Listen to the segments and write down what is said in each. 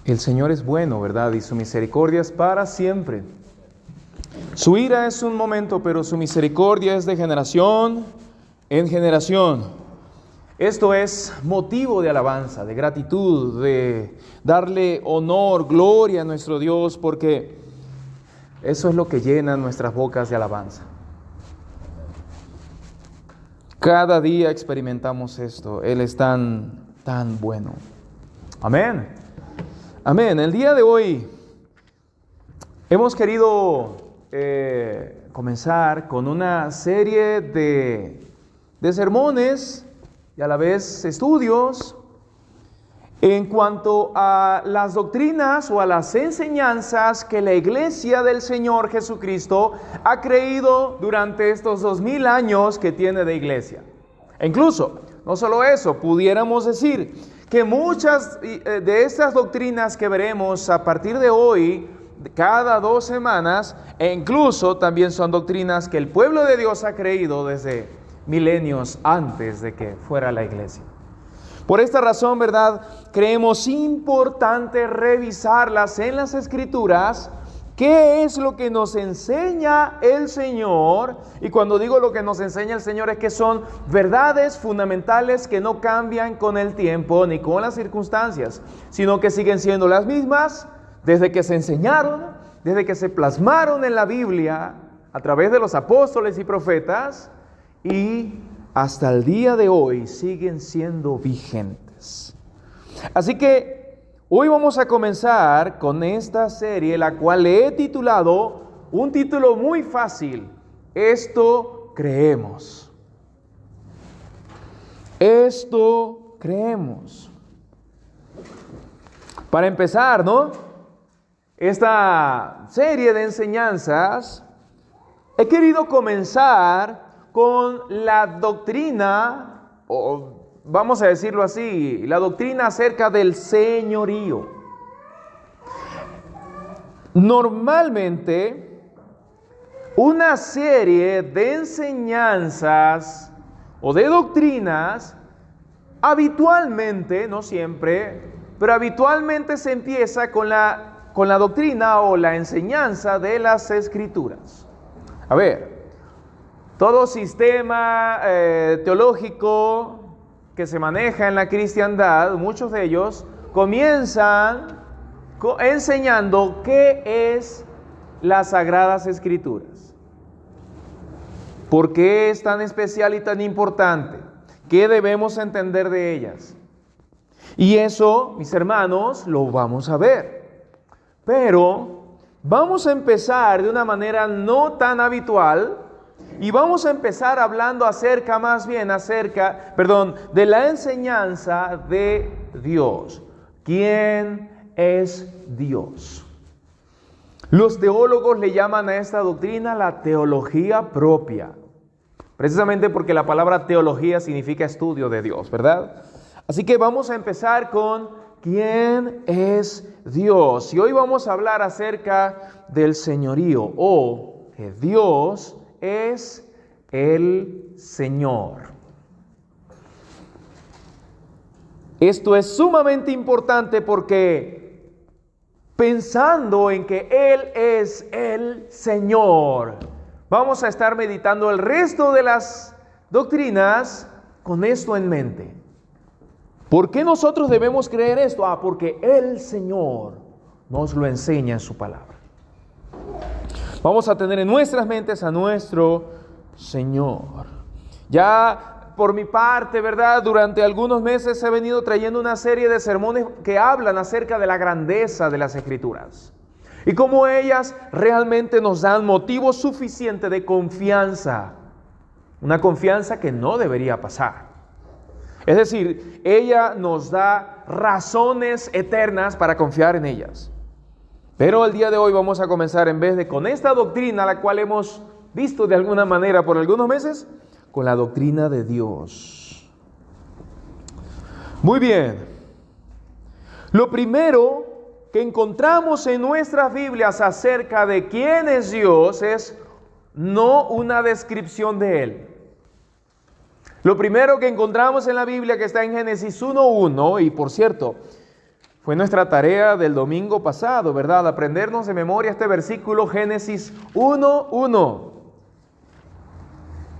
El Señor es bueno, ¿verdad? Y su misericordia es para siempre. Su ira es un momento, pero su misericordia es de generación en generación. Esto es motivo de alabanza, de gratitud, de darle honor, gloria a nuestro Dios, porque eso es lo que llena nuestras bocas de alabanza. Cada día experimentamos esto. Él es tan bueno. Amén. Amén. El día de hoy hemos querido comenzar con una serie de sermones y a la vez estudios en cuanto a las doctrinas o a las enseñanzas que la Iglesia del Señor Jesucristo ha creído durante estos 2000 años que tiene de iglesia. E incluso, no solo eso, pudiéramos decir que muchas de estas doctrinas que veremos a partir de hoy, cada 2 semanas, e incluso también son doctrinas que el pueblo de Dios ha creído desde milenios antes de que fuera la iglesia. Por esta razón, ¿verdad? Creemos importante revisarlas en las Escrituras. ¿Qué es lo que nos enseña el Señor? Y cuando digo lo que nos enseña el Señor es que son verdades fundamentales que no cambian con el tiempo ni con las circunstancias, sino que siguen siendo las mismas desde que se enseñaron, desde que se plasmaron en la Biblia a través de los apóstoles y profetas y hasta el día de hoy siguen siendo vigentes. Así que hoy vamos a comenzar con esta serie, la cual le he titulado un título muy fácil: Esto creemos. Esto creemos. Para empezar, ¿no? Esta serie de enseñanzas, he querido comenzar con la doctrina, o vamos a decirlo así, la doctrina acerca del señorío. Normalmente, una serie de enseñanzas o de doctrinas, habitualmente, no siempre, pero habitualmente se empieza con la doctrina o la enseñanza de las Escrituras. A ver, todo sistema teológico que se maneja en la cristiandad, muchos de ellos comienzan enseñando qué es las Sagradas Escrituras. ¿Por qué es tan especial y tan importante? ¿Qué debemos entender de ellas? Y eso, mis hermanos, lo vamos a ver. Pero vamos a empezar de una manera no tan habitual. Y vamos a empezar hablando de la enseñanza de Dios. ¿Quién es Dios? Los teólogos le llaman a esta doctrina la teología propia, precisamente porque la palabra teología significa estudio de Dios, ¿verdad? Así que vamos a empezar con ¿quién es Dios? Y hoy vamos a hablar acerca del señorío, o que Dios es el Señor. Esto es sumamente importante porque pensando en que Él es el Señor, vamos a estar meditando el resto de las doctrinas con esto en mente. ¿Por qué nosotros debemos creer esto? Porque el Señor nos lo enseña en su palabra. Vamos a tener en nuestras mentes a nuestro Señor. Ya por mi parte, ¿verdad? Durante algunos meses he venido trayendo una serie de sermones que hablan acerca de la grandeza de las Escrituras y cómo ellas realmente nos dan motivo suficiente de confianza. Una confianza que no debería pasar. Es decir, ella nos da razones eternas para confiar en ellas. Pero el día de hoy vamos a comenzar, en vez de con esta doctrina, la cual hemos visto de alguna manera por algunos meses, con la doctrina de Dios. Muy bien. Lo primero que encontramos en nuestras Biblias acerca de quién es Dios es no una descripción de Él. Lo primero que encontramos en la Biblia, que está en Génesis 1:1, y por cierto, Fue nuestra tarea del domingo pasado, ¿verdad? Aprendernos de memoria este versículo, Génesis 1:1.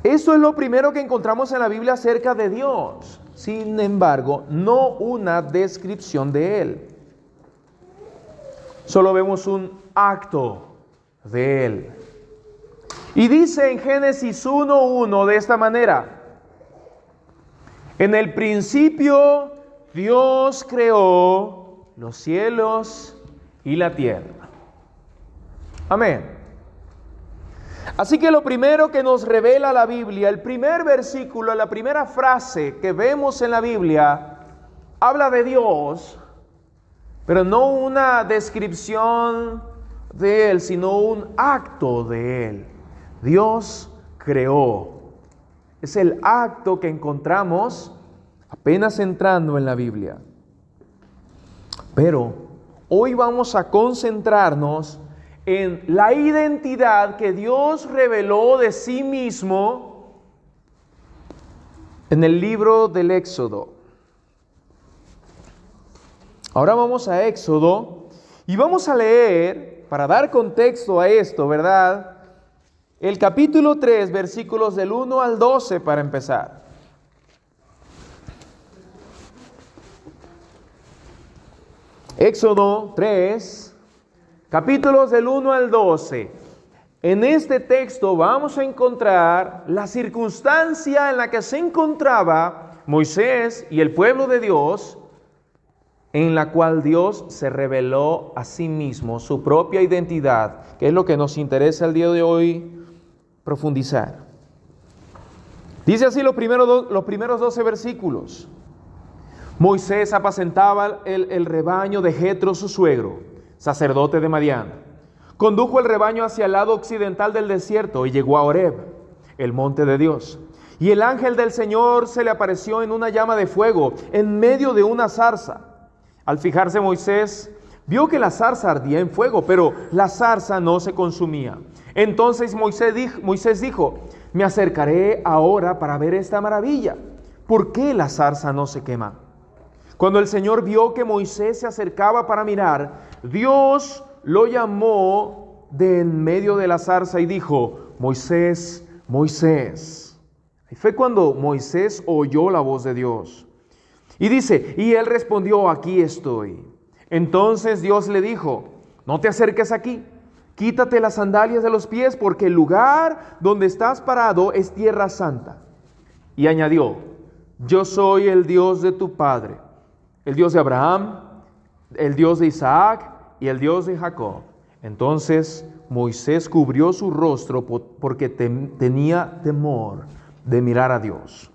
Esto es lo primero que encontramos en la Biblia acerca de Dios. Sin embargo, no una descripción de Él. Solo vemos un acto de Él. Y dice en Génesis 1:1 de esta manera: en el principio Dios creó los cielos y la tierra. Amén. Así que lo primero que nos revela la Biblia, el primer versículo, la primera frase que vemos en la Biblia, habla de Dios, pero no una descripción de Él, sino un acto de Él. Dios creó. Es el acto que encontramos apenas entrando en la Biblia. Pero hoy vamos a concentrarnos en la identidad que Dios reveló de sí mismo en el libro del Éxodo. Ahora vamos a Éxodo y vamos a leer, para dar contexto a esto, ¿verdad?, el capítulo 3, versículos del 1 al 12 para empezar. Éxodo 3, capítulos del 1 al 12. En este texto vamos a encontrar la circunstancia en la que se encontraba Moisés y el pueblo de Dios, en la cual Dios se reveló a sí mismo, su propia identidad, que es lo que nos interesa el día de hoy profundizar. Dice así los primeros 12 versículos. Moisés apacentaba el rebaño de Jetro, su suegro, sacerdote de Madián. Condujo el rebaño hacia el lado occidental del desierto y llegó a Horeb, el monte de Dios. Y el ángel del Señor se le apareció en una llama de fuego, en medio de una zarza. Al fijarse Moisés, vio que la zarza ardía en fuego, pero la zarza no se consumía. Entonces Moisés dijo: me acercaré ahora para ver esta maravilla. ¿Por qué la zarza no se quema? Cuando el Señor vio que Moisés se acercaba para mirar, Dios lo llamó de en medio de la zarza y dijo: Moisés, Moisés. Y fue cuando Moisés oyó la voz de Dios. Y dice, y él respondió: aquí estoy. Entonces Dios le dijo: no te acerques aquí, quítate las sandalias de los pies, porque el lugar donde estás parado es tierra santa. Y añadió: yo soy el Dios de tu padre, el Dios de Abraham, el Dios de Isaac y el Dios de Jacob. Entonces Moisés cubrió su rostro porque tenía temor de mirar a Dios.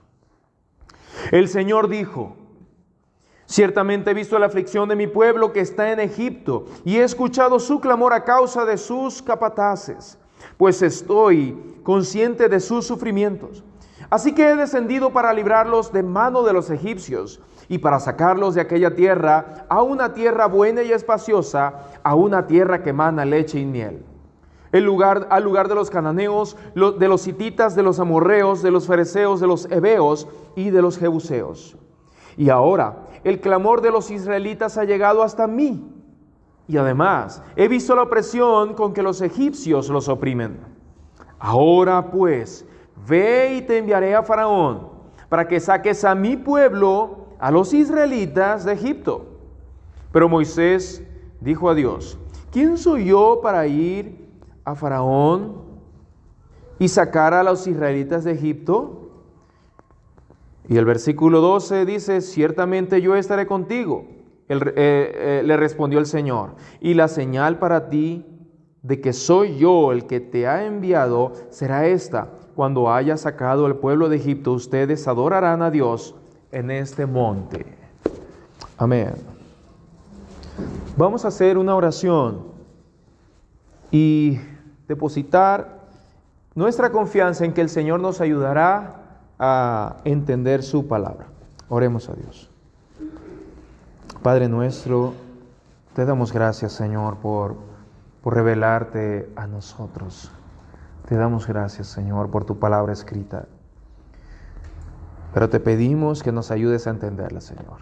El Señor dijo: ciertamente he visto la aflicción de mi pueblo que está en Egipto y he escuchado su clamor a causa de sus capataces, pues estoy consciente de sus sufrimientos. Así que he descendido para librarlos de mano de los egipcios y para sacarlos de aquella tierra a una tierra buena y espaciosa, a una tierra que emana leche y miel. Al lugar de los cananeos, de los hititas, de los amorreos, de los fereceos, de los heveos y de los jebuseos. Y ahora el clamor de los israelitas ha llegado hasta mí. Y además he visto la opresión con que los egipcios los oprimen. Ahora pues, ve y te enviaré a Faraón, para que saques a mi pueblo, a los israelitas de Egipto. Pero Moisés dijo a Dios: ¿quién soy yo para ir a Faraón y sacar a los israelitas de Egipto? Y el versículo 12 dice: ciertamente yo estaré contigo. Le respondió el Señor: y la señal para ti de que soy yo el que te ha enviado será esta: cuando haya sacado al pueblo de Egipto, ustedes adorarán a Dios en este monte. Amén. Vamos a hacer una oración y depositar nuestra confianza en que el Señor nos ayudará a entender su palabra. Oremos a Dios. Padre nuestro, te damos gracias, Señor, por revelarte a nosotros. Te damos gracias, Señor, por tu palabra escrita. Pero te pedimos que nos ayudes a entenderla, Señor.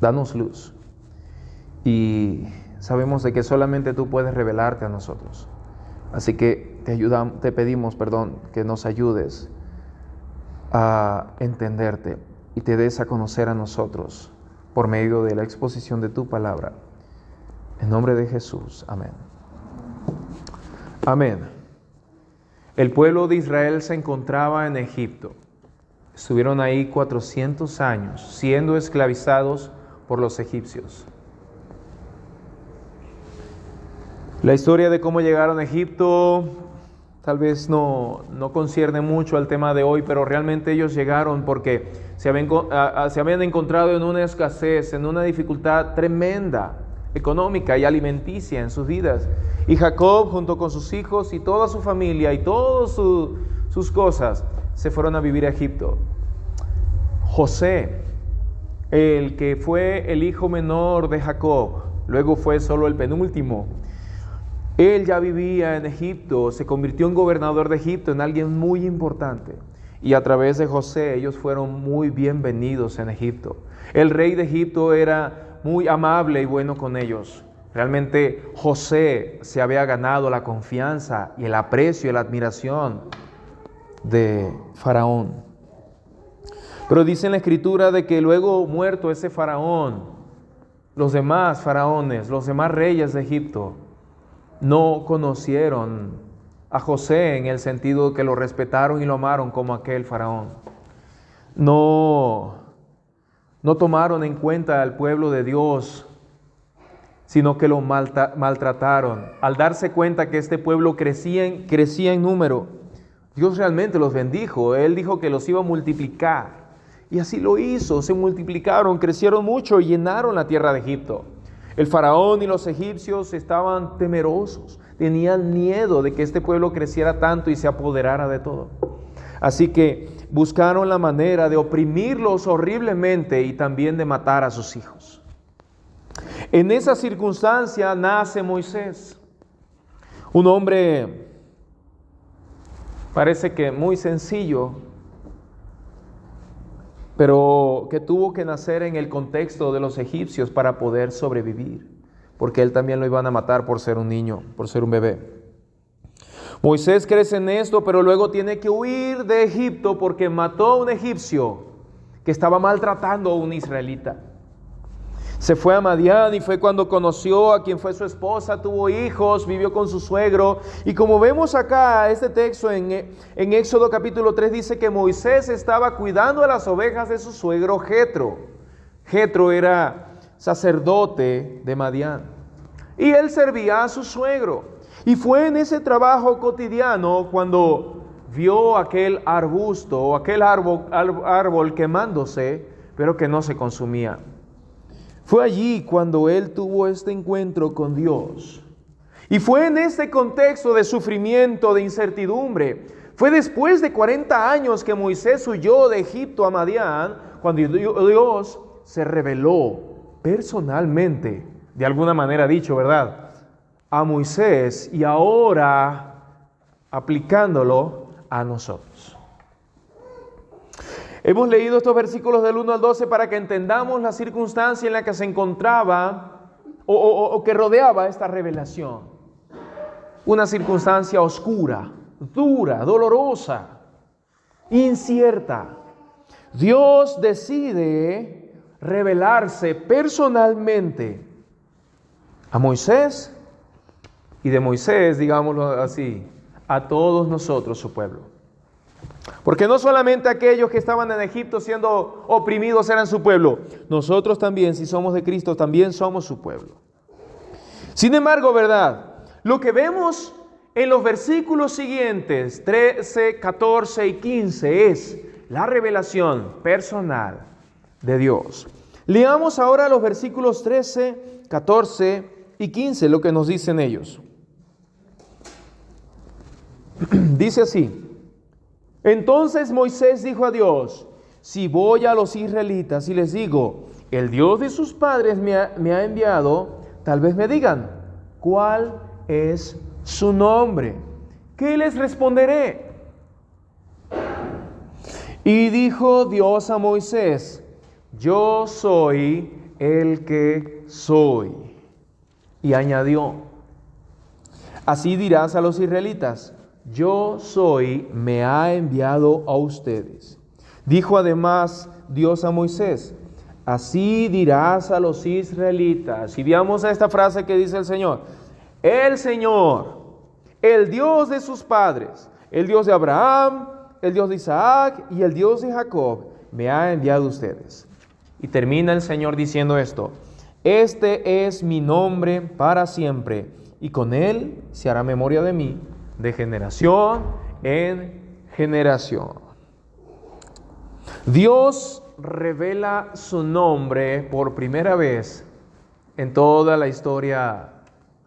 Danos luz. y sabemos de que solamente tú puedes revelarte a nosotros. Así que te pedimos, que nos ayudes a entenderte y te des a conocer a nosotros por medio de la exposición de tu palabra. En nombre de Jesús. Amén. Amén. El pueblo de Israel se encontraba en Egipto. Estuvieron ahí 400 años siendo esclavizados por los egipcios. La historia de cómo llegaron a Egipto tal vez no concierne mucho al tema de hoy, pero realmente ellos llegaron porque se habían encontrado en una escasez, en una dificultad tremenda, económica y alimenticia en sus vidas. Y Jacob, junto con sus hijos y toda su familia y todas sus cosas, se fueron a vivir a Egipto. José, el que fue el hijo menor de Jacob, luego fue solo el penúltimo. Él ya vivía en Egipto, se convirtió en gobernador de Egipto, en alguien muy importante. Y a través de José ellos fueron muy bienvenidos en Egipto. El rey de Egipto era muy amable y bueno con ellos. Realmente José se había ganado la confianza y el aprecio y la admiración de Faraón. Pero dice en la Escritura de que luego muerto ese Faraón, los demás faraones, los demás reyes de Egipto, no conocieron a José en el sentido que lo respetaron y lo amaron como aquel faraón. No tomaron en cuenta al pueblo de Dios, sino que lo maltrataron. Al darse cuenta que este pueblo crecía en número, Dios realmente los bendijo. Él dijo que los iba a multiplicar. Y así lo hizo. Se multiplicaron, crecieron mucho y llenaron la tierra de Egipto. El faraón y los egipcios estaban temerosos, tenían miedo de que este pueblo creciera tanto y se apoderara de todo. Así que buscaron la manera de oprimirlos horriblemente y también de matar a sus hijos. En esa circunstancia nace Moisés, un hombre parece que muy sencillo, pero que tuvo que nacer en el contexto de los egipcios para poder sobrevivir, porque él también lo iban a matar por ser un niño, por ser un bebé. Moisés crece en esto, pero luego tiene que huir de Egipto porque mató a un egipcio que estaba maltratando a un israelita. Se fue a Madián y fue cuando conoció a quien fue su esposa, tuvo hijos, vivió con su suegro. Y como vemos acá, este texto en Éxodo capítulo 3 dice que Moisés estaba cuidando a las ovejas de su suegro Jetro. Jetro era sacerdote de Madián y él servía a su suegro. Y fue en ese trabajo cotidiano cuando vio aquel arbusto o aquel árbol quemándose, pero que no se consumía. Fue allí cuando él tuvo este encuentro con Dios. Y fue en este contexto de sufrimiento, de incertidumbre. Fue después de 40 años que Moisés huyó de Egipto a Madián, cuando Dios se reveló personalmente, de alguna manera dicho, ¿verdad?, a Moisés y ahora aplicándolo a nosotros. Hemos leído estos versículos del 1 al 12 para que entendamos la circunstancia en la que se encontraba o que rodeaba esta revelación. Una circunstancia oscura, dura, dolorosa, incierta. Dios decide revelarse personalmente a Moisés y de Moisés, digámoslo así, a todos nosotros, su pueblo. Porque no solamente aquellos que estaban en Egipto siendo oprimidos eran su pueblo, nosotros también, si somos de Cristo, también somos su pueblo. Sin embargo, ¿verdad? Lo que vemos en los versículos siguientes, 13, 14 y 15, es la revelación personal de Dios. Leamos ahora los versículos 13, 14 y 15, lo que nos dicen ellos. Dice así: Entonces Moisés dijo a Dios: si voy a los israelitas y les digo, el Dios de sus padres me ha enviado, tal vez me digan, ¿cuál es su nombre? ¿Qué les responderé? Y dijo Dios a Moisés: yo soy el que soy. Y añadió, así dirás a los israelitas, yo soy, me ha enviado a ustedes. Dijo además Dios a Moisés, así dirás a los israelitas. Y veamos esta frase que dice el Señor, el Dios de sus padres, el Dios de Abraham, el Dios de Isaac y el Dios de Jacob, me ha enviado a ustedes. Y termina el Señor diciendo esto, este es mi nombre para siempre, y con él se hará memoria de mí, de generación en generación. Dios revela su nombre por primera vez en toda la historia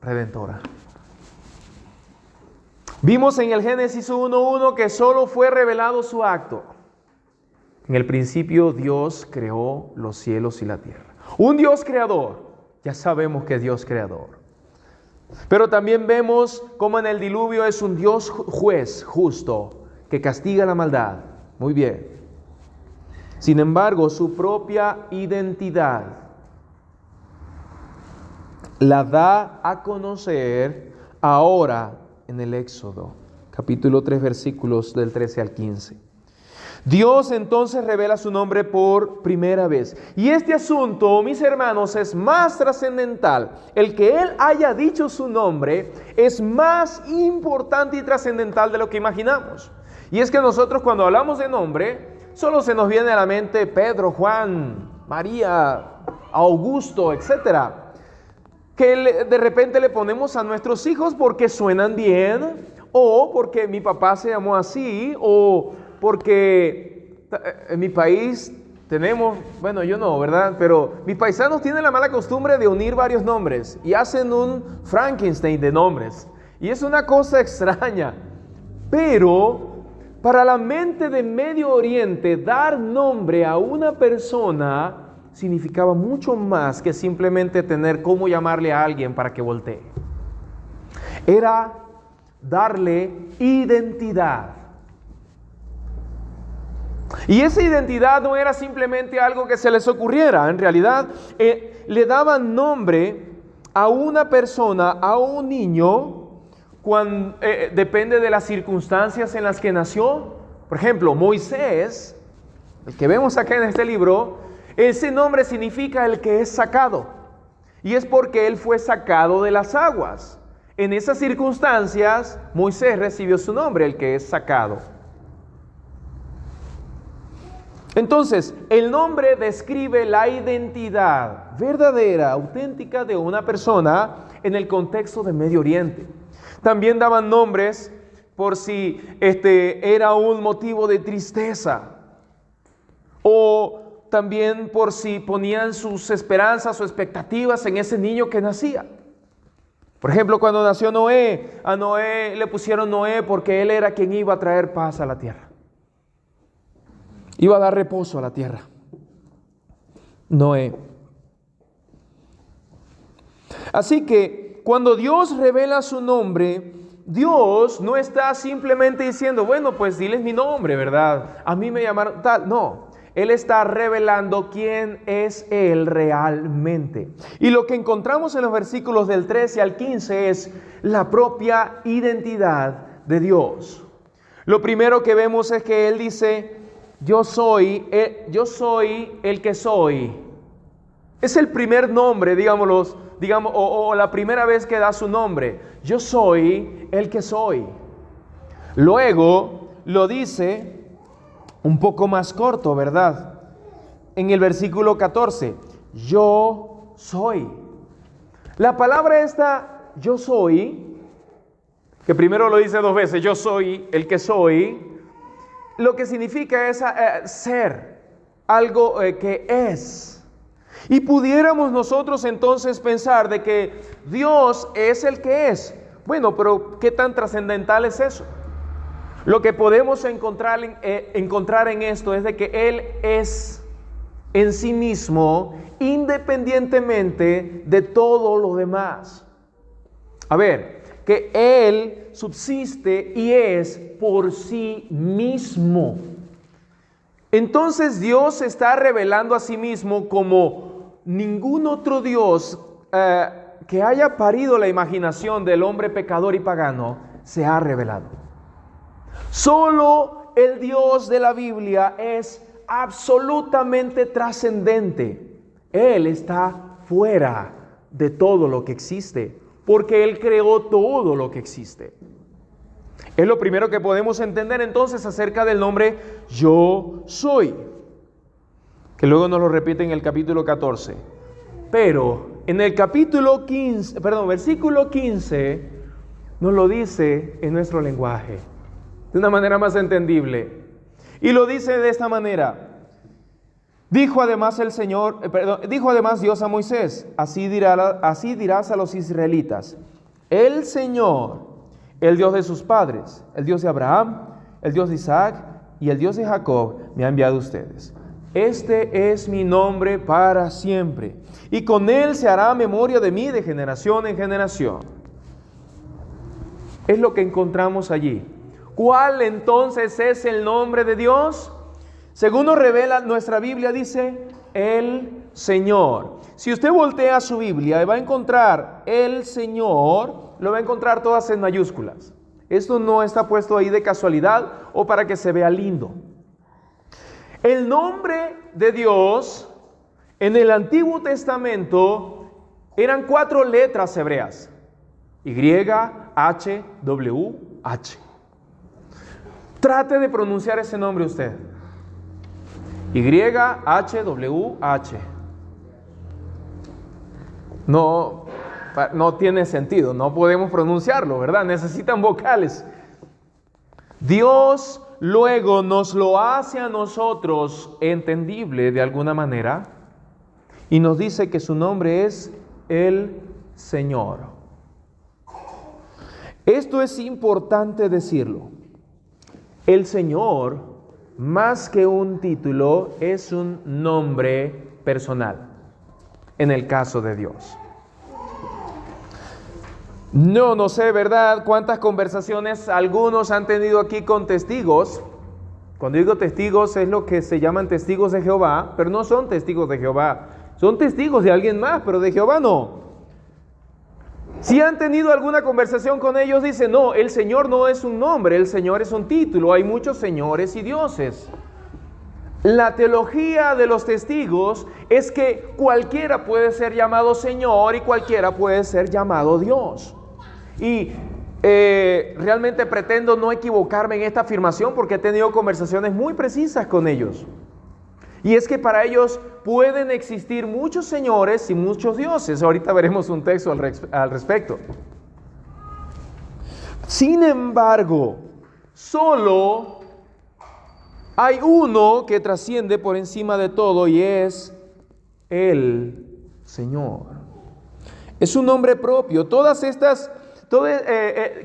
redentora. Vimos en el Génesis 1:1 que solo fue revelado su acto. En el principio Dios creó los cielos y la tierra. Un Dios creador, ya sabemos que es Dios creador. Pero también vemos cómo en el diluvio es un Dios juez justo que castiga la maldad. Muy bien. Sin embargo, su propia identidad la da a conocer ahora en el Éxodo, capítulo 3, versículos del 13 al 15. Dios entonces revela su nombre por primera vez. Y este asunto, mis hermanos, es más trascendental. El que Él haya dicho su nombre es más importante y trascendental de lo que imaginamos. Y es que nosotros cuando hablamos de nombre, solo se nos viene a la mente Pedro, Juan, María, Augusto, etcétera, que de repente le ponemos a nuestros hijos porque suenan bien, o porque mi papá se llamó así, o porque en mi país tenemos, bueno, yo no, ¿verdad? Pero mis paisanos tienen la mala costumbre de unir varios nombres y hacen un Frankenstein de nombres. Y es una cosa extraña. Pero para la mente de Medio Oriente, dar nombre a una persona significaba mucho más que simplemente tener cómo llamarle a alguien para que voltee. Era darle identidad. Y esa identidad no era simplemente algo que se les ocurriera. En realidad, le daban nombre a una persona, a un niño, cuando, depende de las circunstancias en las que nació. Por ejemplo, Moisés, el que vemos acá en este libro, ese nombre significa el que es sacado. Y es porque él fue sacado de las aguas. En esas circunstancias, Moisés recibió su nombre, el que es sacado. Entonces, el nombre describe la identidad verdadera, auténtica de una persona en el contexto de Medio Oriente. También daban nombres por si era un motivo de tristeza, o también por si ponían sus esperanzas o expectativas en ese niño que nacía. Por ejemplo, cuando nació Noé, a Noé le pusieron Noé porque él era quien iba a traer paz a la tierra. Iba a dar reposo a la tierra. Noé. Así que cuando Dios revela su nombre, Dios no está simplemente diciendo, bueno, pues diles mi nombre, ¿verdad? A mí me llamaron tal. No, Él está revelando quién es Él realmente. Y lo que encontramos en los versículos del 13 al 15 es la propia identidad de Dios. Lo primero que vemos es que Él dice, yo soy el que soy. Es el primer nombre, digamos, o la primera vez que da su nombre. Yo soy el que soy. Luego lo dice un poco más corto, ¿verdad? En el versículo 14, yo soy. La palabra esta, yo soy, que primero lo dice dos veces, yo soy el que soy, lo que significa es ser, algo que es. Y pudiéramos nosotros entonces pensar de que Dios es el que es. Bueno, pero ¿qué tan trascendental es eso? Lo que podemos encontrar en esto es de que Él es en sí mismo, independientemente de todo lo demás. A ver, que Él subsiste y es por sí mismo. Entonces Dios se está revelando a sí mismo como ningún otro Dios que haya parido la imaginación del hombre pecador y pagano, se ha revelado. Solo el Dios de la Biblia es absolutamente trascendente. Él está fuera de todo lo que existe, porque Él creó todo lo que existe. Es lo primero que podemos entender entonces acerca del nombre Yo Soy, que luego nos lo repite en el capítulo 14. Pero en el versículo 15 nos lo dice en nuestro lenguaje, de una manera más entendible. Y lo dice de esta manera: dijo además Dios a Moisés: así dirás a los israelitas: el Señor, el Dios de sus padres, el Dios de Abraham, el Dios de Isaac y el Dios de Jacob, me ha enviado a ustedes. Este es mi nombre para siempre, y con él se hará memoria de mí de generación en generación. Es lo que encontramos allí. ¿Cuál entonces es el nombre de Dios? Según nos revela nuestra Biblia, dice el Señor. Si usted voltea su Biblia y va a encontrar el Señor, lo va a encontrar todas en mayúsculas. Esto no está puesto ahí de casualidad o para que se vea lindo. El nombre de Dios en el Antiguo Testamento eran 4 letras hebreas: YHWH. Trate de pronunciar ese nombre usted. YHWH. No tiene sentido, no podemos pronunciarlo, ¿verdad? Necesitan vocales. Dios luego nos lo hace a nosotros entendible de alguna manera y nos dice que su nombre es el Señor. Esto es importante decirlo. El Señor, más que un título, es un nombre personal, en el caso de Dios. No sé, ¿verdad?, cuántas conversaciones algunos han tenido aquí con testigos. Cuando digo testigos es lo que se llaman testigos de Jehová, pero no son testigos de Jehová, son testigos de alguien más, pero de Jehová no. Si han tenido alguna conversación con ellos, dicen: no, el Señor no es un nombre, el Señor es un título, hay muchos señores y dioses. La teología de los testigos es que cualquiera puede ser llamado Señor y cualquiera puede ser llamado Dios. Y realmente pretendo no equivocarme en esta afirmación porque he tenido conversaciones muy precisas con ellos. Y es que para ellos pueden existir muchos señores y muchos dioses. Ahorita veremos un texto al respecto. Sin embargo, solo hay uno que trasciende por encima de todo y es el Señor. Es un nombre propio.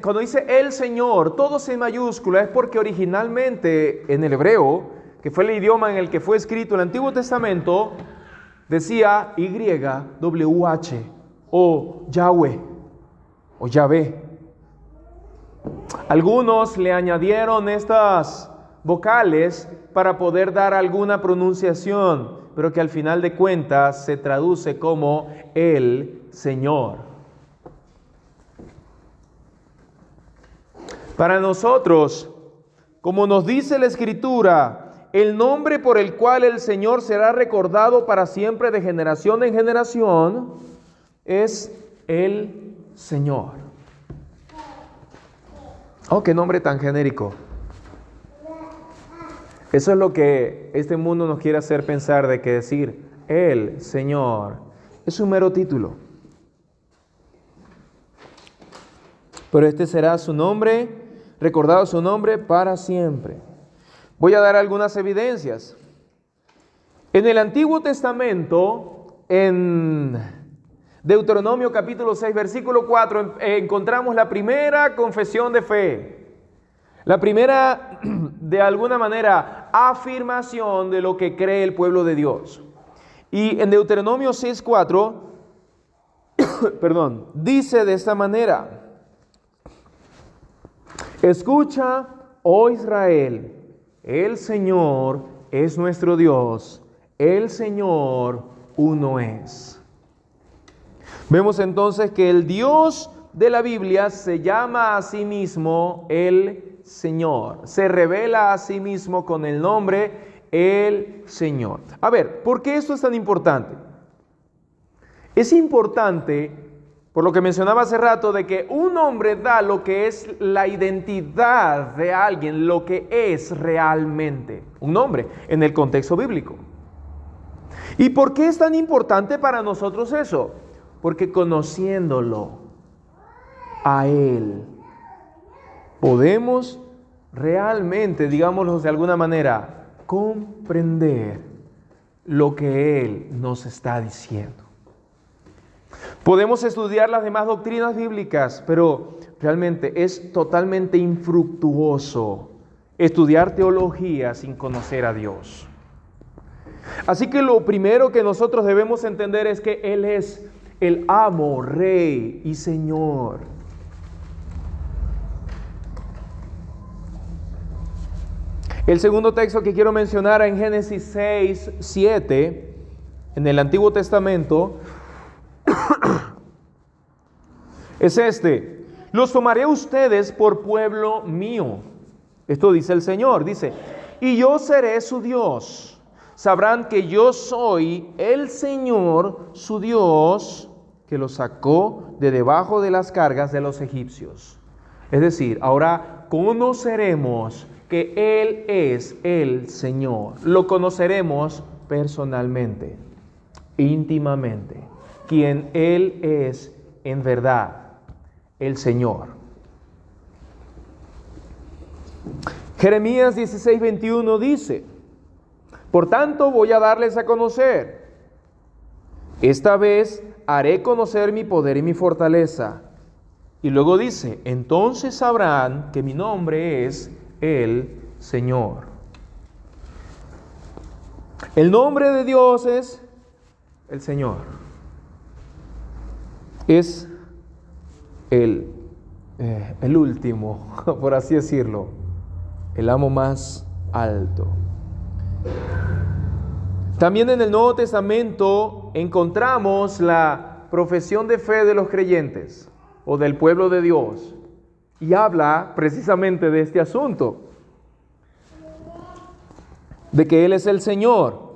Cuando dice el Señor, todos en mayúscula, es porque originalmente en el hebreo, que fue el idioma en el que fue escrito el Antiguo Testamento, decía YWH o Yahweh o Yahvé. Algunos le añadieron estas vocales para poder dar alguna pronunciación, pero que al final de cuentas se traduce como el Señor. Para nosotros, como nos dice la Escritura, el nombre por el cual el Señor será recordado para siempre de generación en generación es el Señor. Oh, qué nombre tan genérico. Eso es lo que este mundo nos quiere hacer pensar, de que decir el Señor es un mero título. Pero este será su nombre, recordado su nombre para siempre. Voy a dar algunas evidencias. En el Antiguo Testamento, en Deuteronomio capítulo 6, versículo 4, encontramos la primera confesión de fe. La primera, de alguna manera, afirmación de lo que cree el pueblo de Dios. Y en Deuteronomio 6:4, dice de esta manera: escucha, oh Israel, el Señor es nuestro Dios, el Señor uno es. Vemos entonces que el Dios de la Biblia se llama a sí mismo el Señor. Se revela a sí mismo con el nombre el Señor. A ver, ¿por qué esto es tan importante? Es importante, por lo que mencionaba hace rato, de que un nombre da lo que es la identidad de alguien, lo que es realmente un nombre en el contexto bíblico. ¿Y por qué es tan importante para nosotros eso? Porque conociéndolo a Él, podemos realmente, digámoslo de alguna manera, comprender lo que Él nos está diciendo. Podemos estudiar las demás doctrinas bíblicas, pero realmente es totalmente infructuoso estudiar teología sin conocer a Dios. Así que lo primero que nosotros debemos entender es que Él es el amo, rey y Señor. El segundo texto que quiero mencionar en Génesis 6, 7, en el Antiguo Testamento, es este: los tomaré a ustedes por pueblo mío. Esto dice el Señor, dice, y yo seré su Dios. Sabrán que yo soy el Señor, su Dios, que los sacó de debajo de las cargas de los egipcios. Es decir, ahora conoceremos que Él es el Señor. Lo conoceremos personalmente, íntimamente, quien Él es en verdad, el Señor. Jeremías 16:21 dice: por tanto voy a darles a conocer, esta vez haré conocer mi poder y mi fortaleza. Y luego dice: entonces sabrán que mi nombre es el Señor. El nombre de Dios es el Señor. Es el último, por así decirlo, el amo más alto. También en el Nuevo Testamento encontramos la profesión de fe de los creyentes o del pueblo de Dios, y habla precisamente de este asunto, de que Él es el Señor.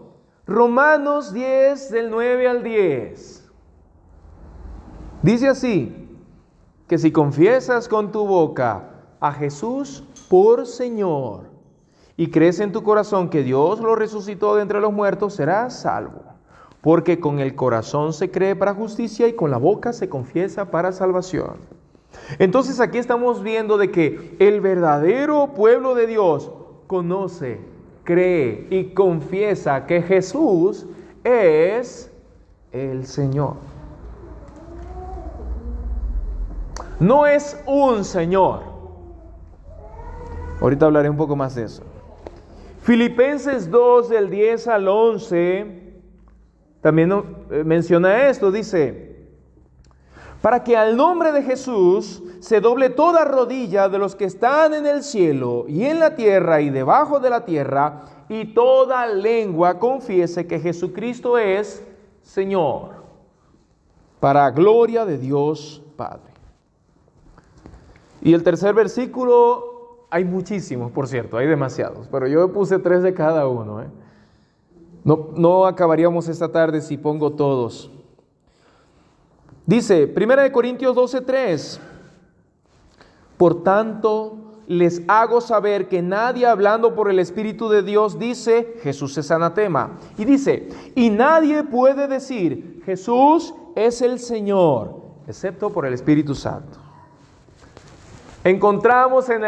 Romanos 10, del 9 al 10. Dice así, que si confiesas con tu boca a Jesús por Señor y crees en tu corazón que Dios lo resucitó de entre los muertos, serás salvo. Porque con el corazón se cree para justicia y con la boca se confiesa para salvación. Entonces aquí estamos viendo de que el verdadero pueblo de Dios conoce, cree y confiesa que Jesús es el Señor. No es un Señor. Ahorita hablaré un poco más de eso. Filipenses 2, del 10 al 11, también menciona esto, dice: para que al nombre de Jesús se doble toda rodilla de los que están en el cielo y en la tierra y debajo de la tierra, y toda lengua confiese que Jesucristo es Señor, para gloria de Dios Padre. Y el tercer versículo, hay muchísimos, por cierto, hay demasiados, pero yo puse 3 de cada uno. No acabaríamos esta tarde si pongo todos. Dice, 1 Corintios 12:3, por tanto, les hago saber que nadie hablando por el Espíritu de Dios dice, Jesús es anatema. Y dice, y nadie puede decir, Jesús es el Señor, excepto por el Espíritu Santo. Encontramos en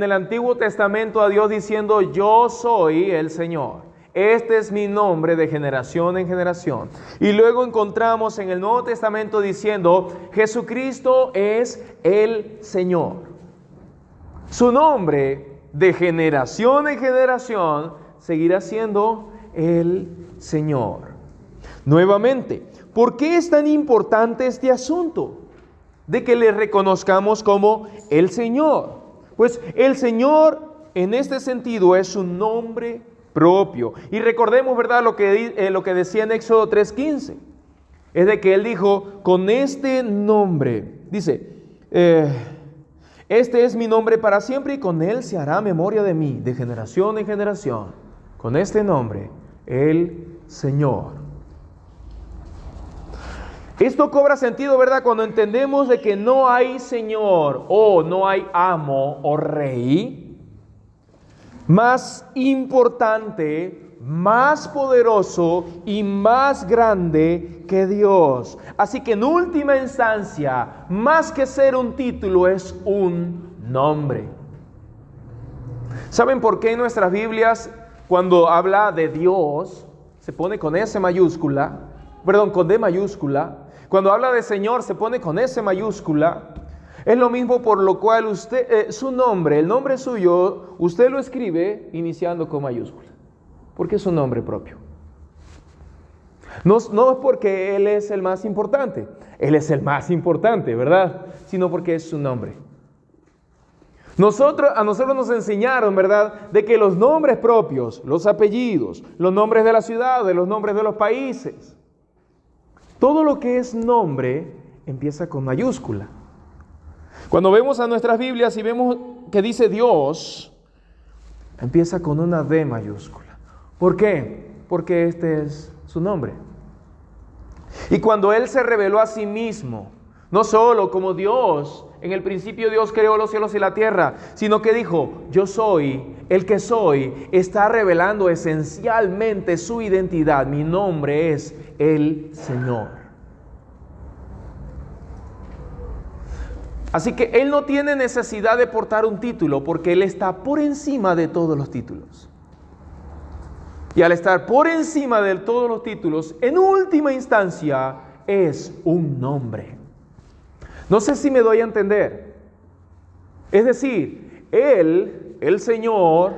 el Antiguo Testamento a Dios diciendo, yo soy el Señor. Este es mi nombre de generación en generación. Y luego encontramos en el Nuevo Testamento diciendo, Jesucristo es el Señor. Su nombre de generación en generación seguirá siendo el Señor. Nuevamente, ¿por qué es tan importante este asunto de que le reconozcamos como el Señor? Pues el Señor en este sentido es su nombre propio. Y recordemos, ¿verdad?, lo que decía en Éxodo 3:15. es de que Él dijo, con este nombre, dice, este es mi nombre para siempre y con Él se hará memoria de mí, de generación en generación. Con este nombre, el Señor. Esto cobra sentido, ¿verdad? Cuando entendemos de que no hay Señor o no hay amo o rey más importante, más poderoso y más grande que Dios. Así que en última instancia, más que ser un título, es un nombre. ¿Saben por qué en nuestras Biblias, cuando habla de Dios, se pone con S mayúscula? Perdón, con D mayúscula. Cuando habla de Señor, se pone con S mayúscula. Es lo mismo por lo cual usted, su nombre, el nombre suyo, usted lo escribe iniciando con mayúscula. Porque es un nombre propio. No es porque Él es el más importante. Él es el más importante, ¿verdad? Sino porque es su nombre. A nosotros nos enseñaron, ¿verdad?, de que los nombres propios, los apellidos, los nombres de las ciudades, los nombres de los países, todo lo que es nombre empieza con mayúscula. Cuando vemos a nuestras Biblias y vemos que dice Dios, empieza con una D mayúscula. ¿Por qué? Porque este es su nombre. Y cuando Él se reveló a sí mismo, no solo como Dios, en el principio Dios creó los cielos y la tierra, sino que dijo, yo soy el que soy, está revelando esencialmente su identidad. Mi nombre es el Señor. Así que Él no tiene necesidad de portar un título porque Él está por encima de todos los títulos. Y al estar por encima de todos los títulos, en última instancia, es un nombre. No sé si me doy a entender. Es decir, Él, el Señor,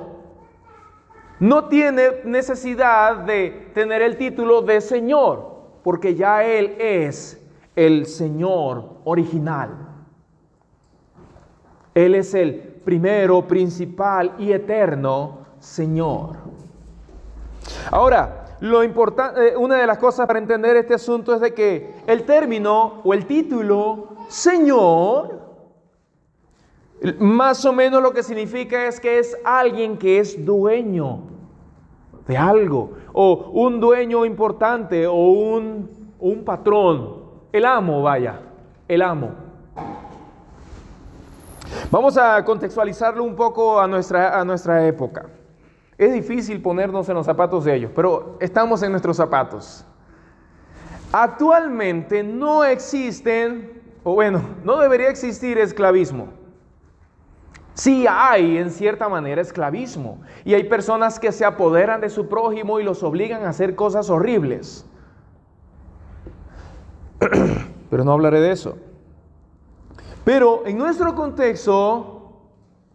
no tiene necesidad de tener el título de Señor, porque ya Él es el Señor original. Él es el primero, principal y eterno Señor. Ahora, una de las cosas para entender este asunto es de que el término o el título Señor, más o menos lo que significa es que es alguien que es dueño de algo, o un dueño importante, o un patrón, el amo, vaya, el amo. Vamos a contextualizarlo un poco a nuestra época. Es difícil ponernos en los zapatos de ellos, pero estamos en nuestros zapatos. Actualmente no existen, o bueno, no debería existir esclavismo. Sí hay, en cierta manera, esclavismo. Y hay personas que se apoderan de su prójimo y los obligan a hacer cosas horribles. Pero no hablaré de eso. Pero en nuestro contexto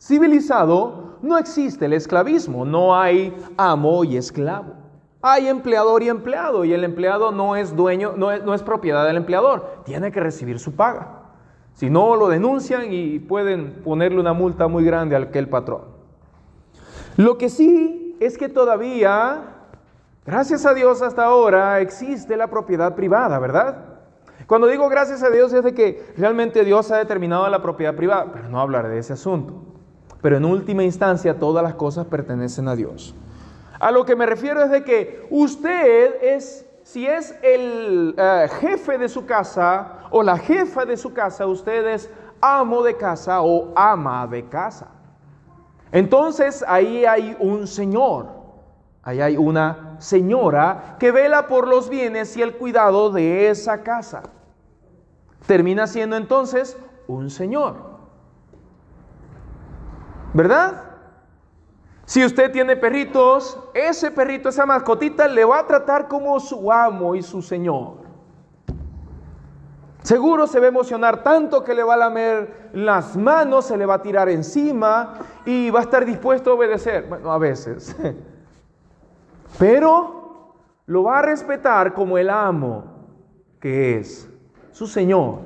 civilizado no existe el esclavismo, no hay amo y esclavo. Hay empleador y empleado, y el empleado no es dueño, no es propiedad del empleador, tiene que recibir su paga. Si no, lo denuncian y pueden ponerle una multa muy grande al aquel patrón. Lo que sí es que todavía, gracias a Dios hasta ahora, existe la propiedad privada, ¿verdad? Cuando digo gracias a Dios es de que realmente Dios ha determinado la propiedad privada, pero no hablaré de ese asunto. Pero en última instancia todas las cosas pertenecen a Dios. A lo que me refiero es de que usted si es el jefe de su casa o la jefa de su casa, usted es amo de casa o ama de casa. Entonces ahí hay un señor, ahí hay una señora que vela por los bienes y el cuidado de esa casa. Termina siendo entonces un señor, ¿verdad? Si usted tiene perritos, ese perrito, esa mascotita, le va a tratar como su amo y su señor. Seguro se va a emocionar tanto que le va a lamer las manos, se le va a tirar encima y va a estar dispuesto a obedecer. Bueno, a veces. Pero lo va a respetar como el amo que es su señor.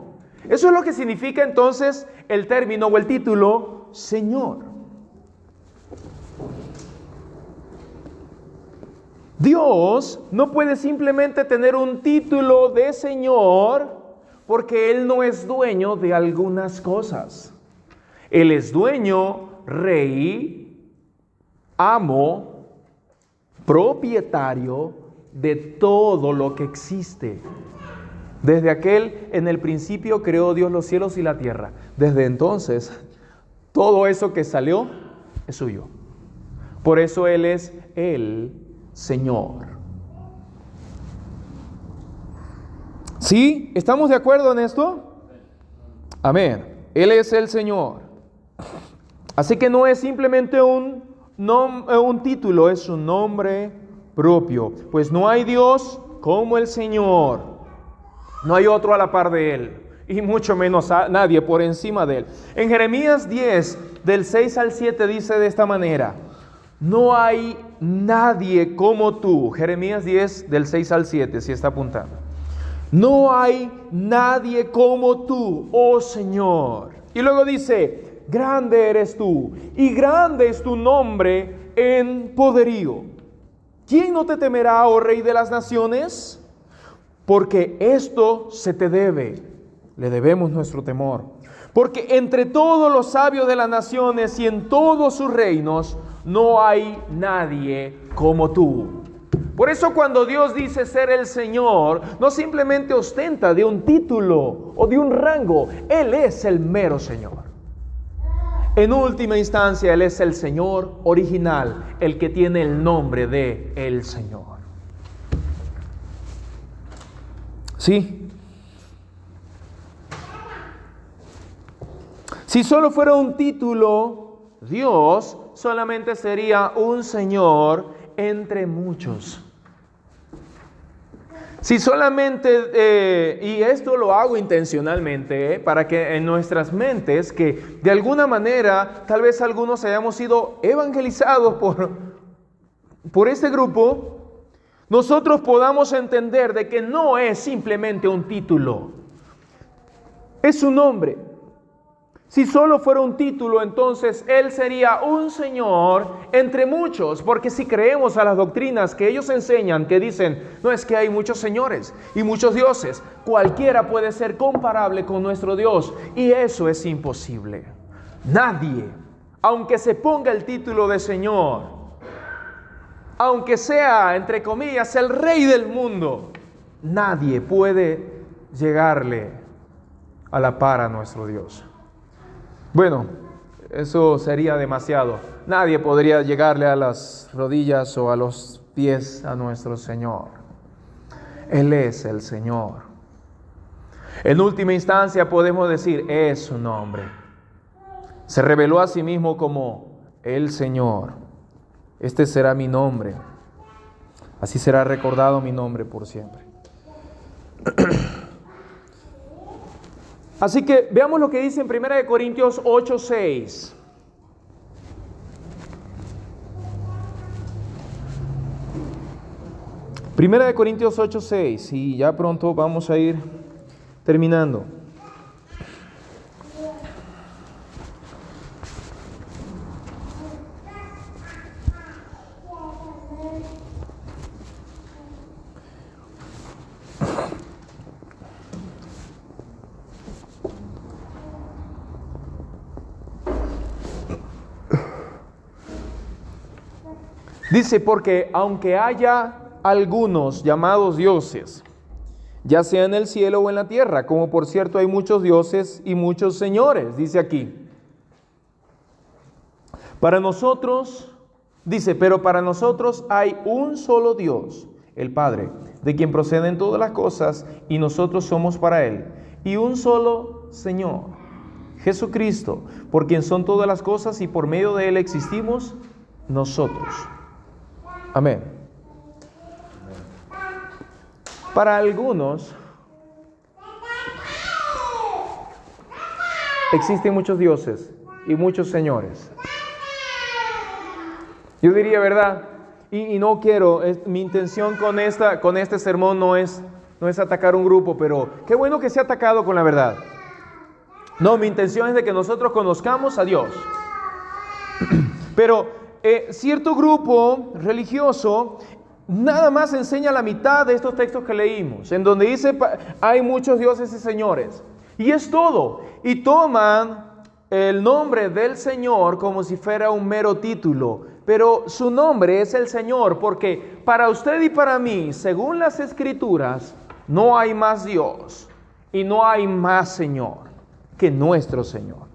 Eso es lo que significa entonces el término o el título Señor. Dios no puede simplemente tener un título de Señor porque Él no es dueño de algunas cosas. Él es dueño, rey, amo, propietario de todo lo que existe. Desde aquel, en el principio creó Dios los cielos y la tierra. Desde entonces, todo eso que salió es suyo. Por eso Él es el Señor. ¿Sí? ¿Estamos de acuerdo en esto? Amén. Él es el Señor. Así que no es simplemente un título, es un nombre propio. Pues no hay Dios como el Señor. No hay otro a la par de Él. Y mucho menos nadie por encima de Él. En Jeremías 10, del 6 al 7, dice de esta manera: no hay nadie como tú. Jeremías 10, del 6 al 7, si está apuntando. No hay nadie como tú, oh Señor. Y luego dice: grande eres tú, y grande es tu nombre en poderío. ¿Quién no te temerá, oh Rey de las naciones? Porque esto se te debe, le debemos nuestro temor. Porque entre todos los sabios de las naciones y en todos sus reinos, no hay nadie como tú. Por eso cuando Dios dice ser el Señor, no simplemente ostenta de un título o de un rango. Él es el mero Señor. En última instancia, Él es el Señor original, el que tiene el nombre de el Señor. ¿Sí? Si solo fuera un título, Dios solamente sería un Señor entre muchos. Si solamente, y esto lo hago intencionalmente, para que en nuestras mentes, que de alguna manera, tal vez algunos hayamos sido evangelizados por este grupo, nosotros podamos entender de que no es simplemente un título, es un nombre. Si solo fuera un título, entonces Él sería un Señor entre muchos, porque si creemos a las doctrinas que ellos enseñan, que dicen, no es que hay muchos señores y muchos dioses, cualquiera puede ser comparable con nuestro Dios, y eso es imposible. Nadie, aunque se ponga el título de Señor, aunque sea, entre comillas, el Rey del mundo, nadie puede llegarle a la par a nuestro Dios. Bueno, eso sería demasiado. Nadie podría llegarle a las rodillas o a los pies a nuestro Señor. Él es el Señor. En última instancia podemos decir, es su nombre. Se reveló a sí mismo como el Señor. Este será mi nombre. Así será recordado mi nombre por siempre. Así que veamos lo que dice en 1 Corintios 8:6. Primera de Corintios 8:6, y ya pronto vamos a ir terminando. Dice, porque aunque haya algunos llamados dioses, ya sea en el cielo o en la tierra, como por cierto hay muchos dioses y muchos señores, dice aquí. Para nosotros, dice, pero para nosotros hay un solo Dios, el Padre, de quien proceden todas las cosas y nosotros somos para Él. Y un solo Señor, Jesucristo, por quien son todas las cosas y por medio de Él existimos nosotros. Amén. Para algunos existen muchos dioses y muchos señores. Yo diría, ¿verdad? Y no quiero, mi intención con este sermón no es atacar un grupo, pero qué bueno que sea atacado con la verdad. No, mi intención es de que nosotros conozcamos a Dios. Pero cierto grupo religioso nada más enseña la mitad de estos textos que leímos, en donde dice hay muchos dioses y señores. Y es todo. Y toman el nombre del Señor como si fuera un mero título. Pero su nombre es el Señor, porque para usted y para mí, según las Escrituras, no hay más Dios y no hay más Señor que nuestro Señor.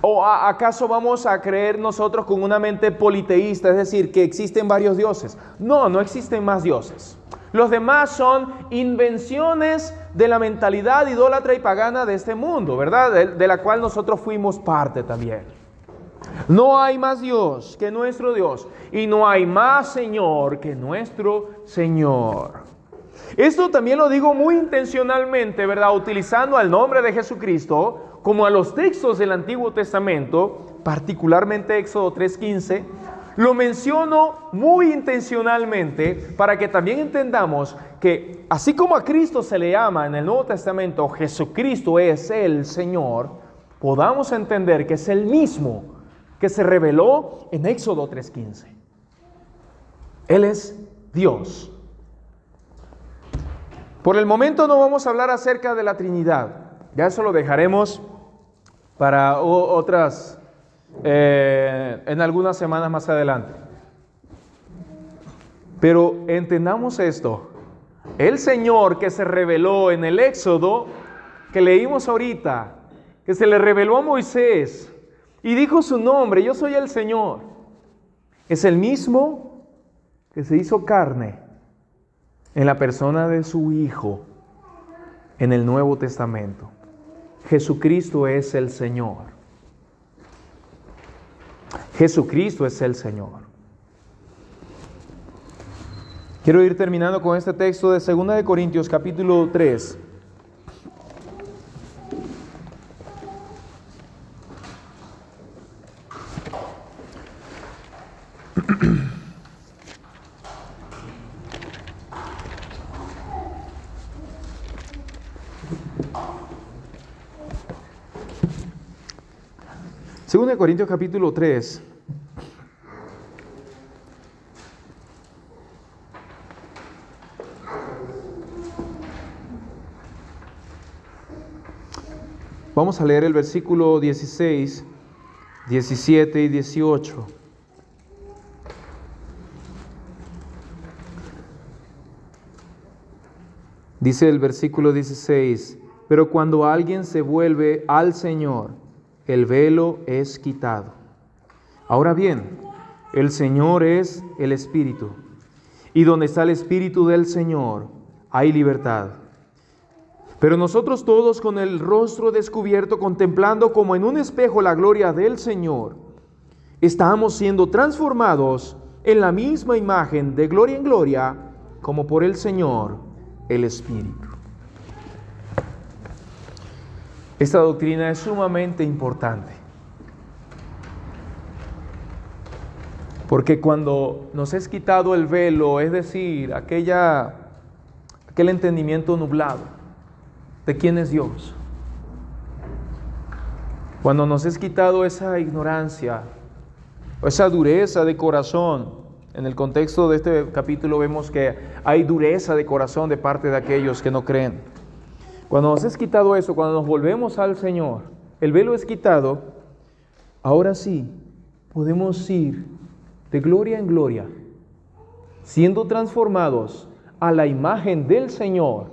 ¿O acaso vamos a creer nosotros con una mente politeísta, es decir, que existen varios dioses? No, no existen más dioses. Los demás son invenciones de la mentalidad idólatra y pagana de este mundo, ¿verdad? De la cual nosotros fuimos parte también. No hay más Dios que nuestro Dios y no hay más Señor que nuestro Señor. Esto también lo digo muy intencionalmente, ¿verdad? Utilizando el nombre de Jesucristo como a los textos del Antiguo Testamento, particularmente Éxodo 3:15, lo menciono muy intencionalmente para que también entendamos que así como a Cristo se le llama en el Nuevo Testamento, Jesucristo es el Señor, podamos entender que es el mismo que se reveló en Éxodo 3:15. Él es Dios. Por el momento no vamos a hablar acerca de la Trinidad. Ya eso lo dejaremos para otras, en algunas semanas más adelante. Pero entendamos esto. El Señor que se reveló en el Éxodo, que leímos ahorita, que se le reveló a Moisés y dijo su nombre, yo soy el Señor, es el mismo que se hizo carne en la persona de su Hijo en el Nuevo Testamento. Jesucristo es el Señor. Jesucristo es el Señor. Quiero ir terminando con este texto de 2 de Corintios capítulo 3. Segunda de Corintios capítulo 3. Vamos a leer el versículo 16, 17 y 18. Dice el versículo 16, pero cuando alguien se vuelve al Señor, el velo es quitado. Ahora bien, el Señor es el Espíritu, y donde está el Espíritu del Señor, hay libertad. Pero nosotros todos con el rostro descubierto, contemplando como en un espejo la gloria del Señor, estamos siendo transformados en la misma imagen de gloria en gloria, como por el Señor, el Espíritu. Esta doctrina es sumamente importante, porque cuando nos es quitado el velo, es decir, aquel entendimiento nublado de quién es Dios, cuando nos es quitado esa ignorancia o esa dureza de corazón, en el contexto de este capítulo vemos que hay dureza de corazón de parte de aquellos que no creen. Cuando nos es quitado eso, cuando nos volvemos al Señor, el velo es quitado, ahora sí podemos ir de gloria en gloria, siendo transformados a la imagen del Señor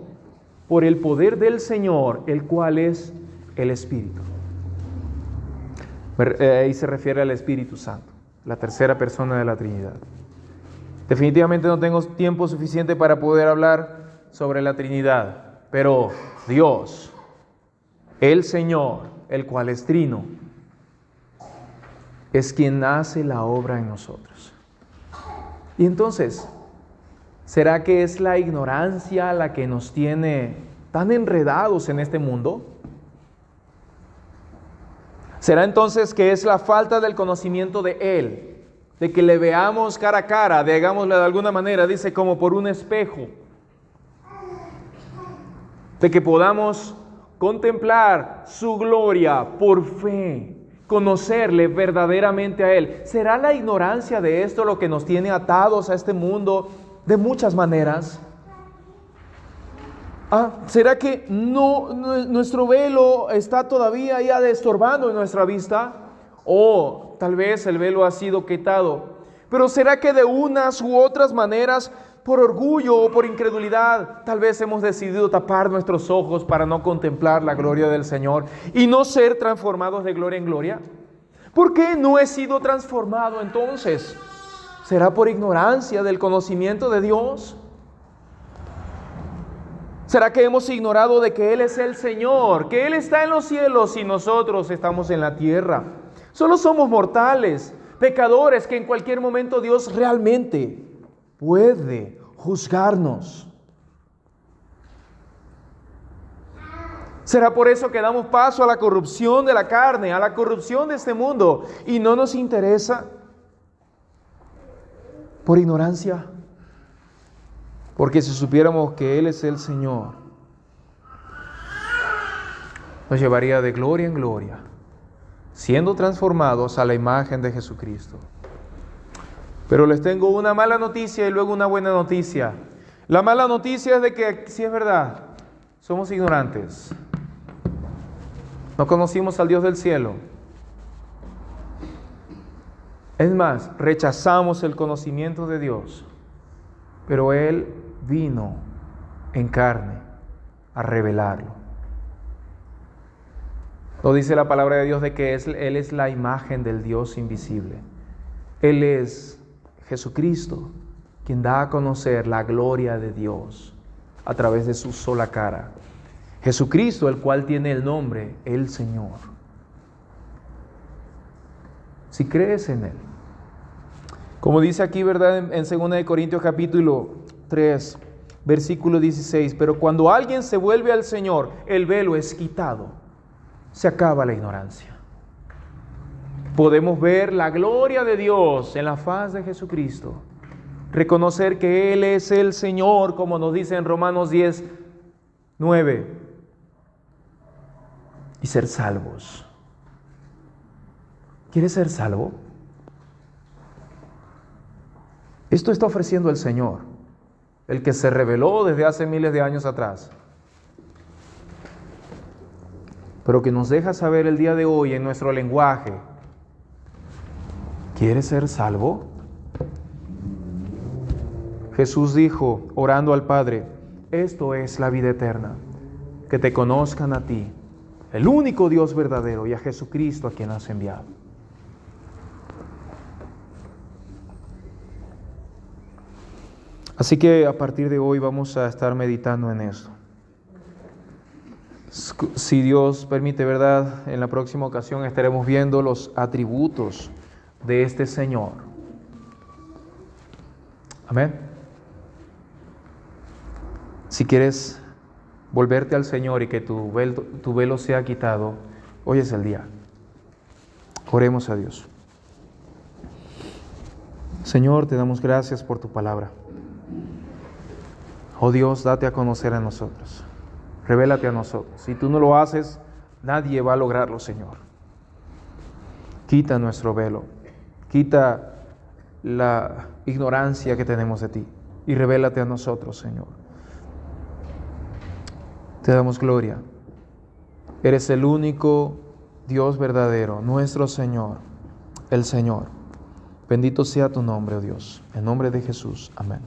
por el poder del Señor, el cual es el Espíritu. Ahí se refiere al Espíritu Santo, la tercera persona de la Trinidad. Definitivamente no tengo tiempo suficiente para poder hablar sobre la Trinidad, pero Dios, el Señor, el cual es trino, es quien hace la obra en nosotros. Y entonces, ¿será que es la ignorancia la que nos tiene tan enredados en este mundo? ¿Será entonces que es la falta del conocimiento de Él, de que le veamos cara a cara, digámosle de alguna manera, dice como por un espejo, de que podamos contemplar su gloria por fe conocerle verdaderamente a Él. ¿Será la ignorancia de esto lo que nos tiene atados a este mundo de muchas maneras? ¿Será que nuestro velo está todavía ahí estorbando en nuestra vista? O tal vez el velo ha sido quitado. Pero ¿será que de unas u otras maneras, por orgullo o por incredulidad, tal vez hemos decidido tapar nuestros ojos para no contemplar la gloria del Señor y no ser transformados de gloria en gloria? ¿Por qué no he sido transformado entonces? ¿Será por ignorancia del conocimiento de Dios? ¿Será que hemos ignorado de que Él es el Señor, que Él está en los cielos y nosotros estamos en la tierra? Solo somos mortales, pecadores, que en cualquier momento Dios realmente puede juzgarnos. ¿Será por eso que damos paso a la corrupción de la carne, a la corrupción de este mundo, y no nos interesa? Por ignorancia. Porque si supiéramos que Él es el Señor, nos llevaría de gloria en gloria, siendo transformados a la imagen de Jesucristo. Pero les tengo una mala noticia y luego una buena noticia. La mala noticia es de que, sí es verdad, somos ignorantes. No conocimos al Dios del cielo. Es más, rechazamos el conocimiento de Dios. Pero Él vino en carne a revelarlo. Nos dice la palabra de Dios de que Él es la imagen del Dios invisible. Él es Jesucristo, quien da a conocer la gloria de Dios a través de su sola cara. Jesucristo, el cual tiene el nombre, el Señor. Si crees en Él, como dice aquí, ¿verdad? En 2 Corintios capítulo 3, versículo 16. Pero cuando alguien se vuelve al Señor, el velo es quitado. Se acaba la ignorancia. Podemos ver la gloria de Dios en la faz de Jesucristo. Reconocer que Él es el Señor, como nos dice en Romanos 10, 9. Y ser salvos. ¿Quieres ser salvo? Esto está ofreciendo el Señor, el que se reveló desde hace miles de años atrás, pero que nos deja saber el día de hoy en nuestro lenguaje. ¿Quieres ser salvo? Jesús dijo, orando al Padre, esto es la vida eterna, que te conozcan a ti, el único Dios verdadero, y a Jesucristo a quien has enviado. Así que a partir de hoy vamos a estar meditando en esto. Si Dios permite, ¿verdad? En la próxima ocasión estaremos viendo los atributos de este Señor. Amén. Si quieres volverte al Señor y que tu velo sea quitado, hoy es el día. Oremos a Dios. Señor, te damos gracias por tu palabra. Oh Dios, date a conocer a nosotros. Revélate a nosotros. Si tú no lo haces, nadie va a lograrlo, Señor. Quita nuestro velo. Quita la ignorancia que tenemos de ti. Y revélate a nosotros, Señor. Te damos gloria. Eres el único Dios verdadero, nuestro Señor, el Señor. Bendito sea tu nombre, oh Dios. En nombre de Jesús. Amén.